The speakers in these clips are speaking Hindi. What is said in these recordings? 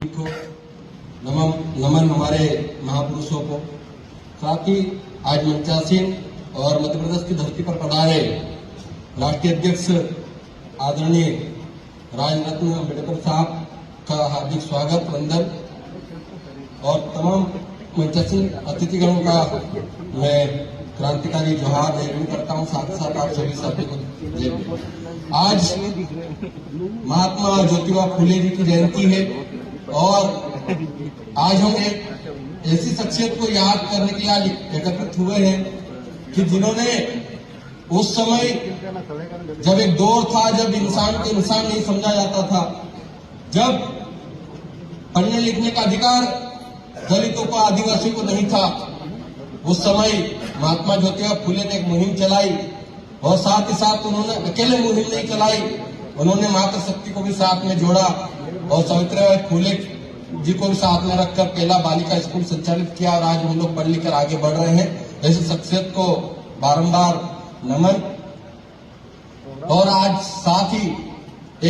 को नमन हमारे महापुरुषों को, साथ ही आज मंचासीन और मध्य प्रदेश की धरती पर पधारे राष्ट्रीय अध्यक्ष आदरणीय राजरत्न अम्बेडकर साहब का हार्दिक स्वागत वंदन और तमाम मंचासीन अतिथिगणों का मैं क्रांतिकारी जोहार अर्पण करता हूं। साथ साथ आप सभी साथियों को आज महात्मा ज्योतिबा फुले जी की जयंती है और आज हम एक ऐसी शख्सियत को याद करने के लिए एकत्रित हुए हैं कि जिन्होंने उस समय जब एक दौर था जब इंसान को इंसान नहीं समझा जाता था, जब पढ़ने लिखने का अधिकार दलितों को आदिवासियों को नहीं था, उस समय महात्मा ज्योतिबा फुले ने एक मुहिम चलाई और साथ ही साथ उन्होंने अकेले मुहिम नहीं चलाई, उन्होंने मातृशक्ति को भी साथ में जोड़ा और सावित्रीबाई फुले जी को भी साथ में रखकर पहला बालिका स्कूल संचालित किया और आज हम लोग पढ़ लिखकर आगे बढ़ रहे हैं। ऐसी शख्सियत को बारंबार नमन। और आज साथ ही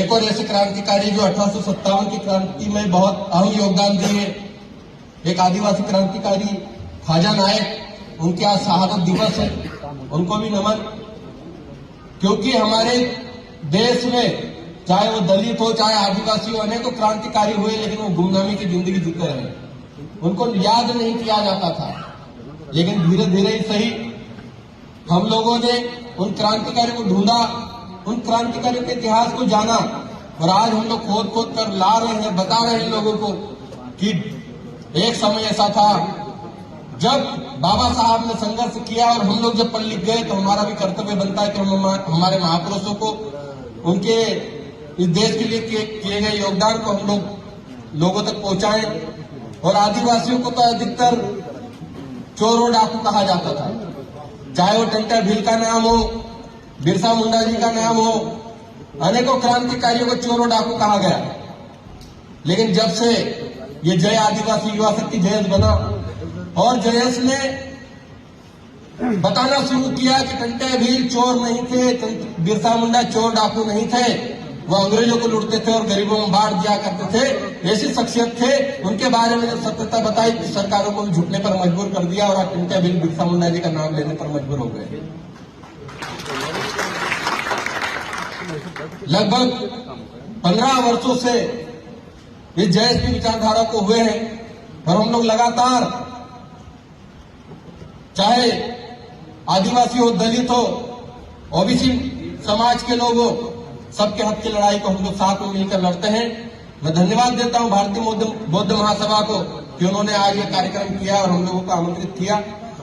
एक और ऐसे क्रांतिकारी जो 1857 की क्रांति में बहुत अहम योगदान दिए, एक आदिवासी क्रांतिकारी ख्वाजा नायक, उनके आज शहादत दिवस है, उनको भी नमन। क्योंकि हमारे देश में चाहे वो दलित हो चाहे आदिवासी हो, अनेकों क्रांतिकारी हुए लेकिन वो गुमनामी की जिंदगी जीते रहे, उनको याद नहीं किया जाता था। लेकिन धीरे धीरे ही सही हम लोगों ने उन क्रांतिकारियों को ढूंढा, उन क्रांतिकारियों के इतिहास को जाना और आज हम लोग खोद खोद कर ला रहे हैं, बता रहे हैं लोगों को कि एक समय ऐसा था जब बाबा साहब ने संघर्ष किया और हम लोग जब पढ़ लिख गए तो हमारा भी कर्तव्य बनता है कि हम हमारे महापुरुषों को, उनके इस देश के लिए किए गए योगदान को हम लोग लोगों तक पहुंचाएं। और आदिवासियों को तो अधिकतर चोर और डाकू कहा जाता था, चाहे वो टंटा भील का नाम हो, बिरसा मुंडा जी का नाम हो, अनेकों क्रांतिकारियों को चोर और डाकू कहा गया। लेकिन जब से ये जय आदिवासी युवा शक्ति जयंस बना और जयंस ने बताना शुरू किया कि टंटा भील चोर नहीं थे, बिरसा मुंडा चोर डाकू नहीं थे, वो अंग्रेजों को लूटते थे और गरीबों में बांट दिया करते थे, ऐसी शख्सियत थे। उनके बारे में जब सत्यता बताई तो सरकारों को भी झुकने पर मजबूर कर दिया और आज टंटा भील बिरसा मुंडा जी का नाम लेने पर मजबूर हो गए। लगभग 15 वर्षों से इस जयंस की विचारधारा को हुए हैं और हम लोग लगातार, चाहे आदिवासी हो, दलित हो, ओबीसी समाज के लोग हो, सबके हक की लड़ाई को हम लोग साथ में मिलकर लड़ते हैं। मैं धन्यवाद देता हूं भारतीय बौद्ध महासभा को कि उन्होंने आज ये कार्यक्रम किया और हम लोगों को आमंत्रित किया।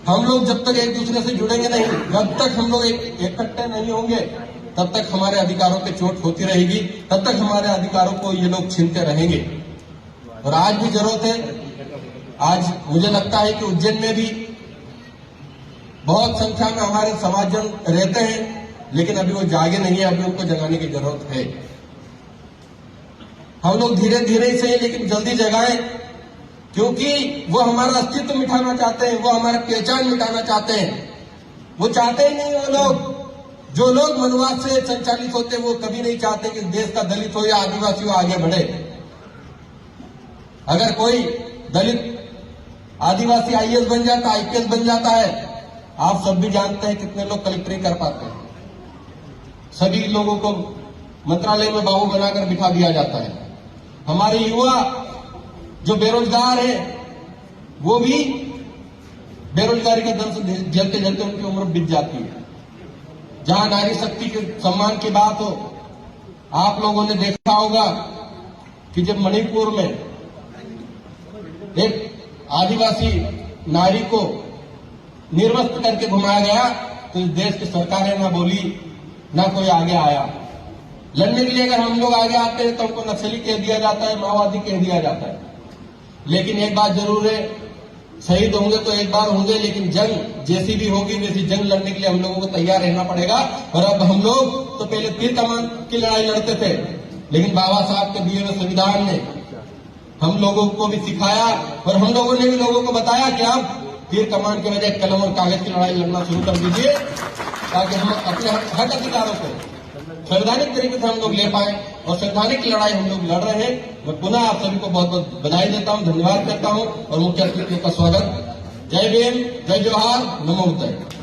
हम लोग जब तक एक दूसरे से जुड़ेंगे नहीं, जब तक हम लोग इकट्ठे नहीं होंगे, तब तक हमारे अधिकारों पे चोट होती रहेगी, तब तक हमारे अधिकारों को ये लोग छीनते रहेंगे। और आज भी जरूरत है। आज मुझे लगता है कि उज्जैन में भी बहुत संख्या में हमारे समाजजन रहते हैं, लेकिन अभी वो जागे नहीं है, अभी उनको जगाने की जरूरत है। हम लोग धीरे धीरे ही सही लेकिन जल्दी जगाएं, क्योंकि वो हमारा अस्तित्व मिटाना चाहते हैं, वो हमारी पहचान मिटाना चाहते हैं। वो चाहते ही नहीं, वो लोग जो लोग मनवाद से संचालित होते हैं वो कभी नहीं चाहते कि देश का दलित हो या आदिवासी हो आगे बढ़े। अगर कोई दलित आदिवासी आईएएस बन जाता, आईपीएस बन जाता है, आप सब भी जानते हैं कितने लोग कलेक्टर ही कर पाते हैं। सभी लोगों को मंत्रालय में बाबू बनाकर बिठा दिया जाता है। हमारे युवा जो बेरोजगार है वो भी बेरोजगारी के दर से जलते जलते उनकी उम्र बीत जाती है। जहां नारी शक्ति के सम्मान की बात हो, आप लोगों ने देखा होगा कि जब मणिपुर में एक आदिवासी नारी को निर्वस्त्र करके घुमाया गया तो इस देश की सरकारें ना बोली ना कोई आगे आया। लड़ने के लिए अगर हम लोग आगे आते हैं तो हमको नक्सली कह दिया जाता है, माओवादी कह दिया जाता है। लेकिन एक बात जरूर है, शहीद होंगे तो एक बार होंगे, लेकिन जंग जैसी भी होगी वैसी जंग लड़ने के लिए हम लोगों को तैयार रहना पड़ेगा। और अब हम लोग तो पहले तीर कमान की लड़ाई लड़ते थे, लेकिन बाबा साहब के दिए हुए संविधान ने हम लोगों को भी सिखाया और हम लोगों ने भी लोगों को बताया कि आप तीर कमान के बजाय कलम और कागज की लड़ाई लड़ना शुरू कर दीजिए, ताकि हम अपने हक अधिकारों को संवैधानिक तरीके से हम लोग ले पाए। और संवैधानिक लड़ाई हम लोग लड़ रहे हैं। मैं पुनः आप सभी को बहुत बहुत बधाई देता हूं, धन्यवाद करता हूं और मुख्य अतिथियों का स्वागत। जय भीम, जय जवाहर, नमो बुद्धाय।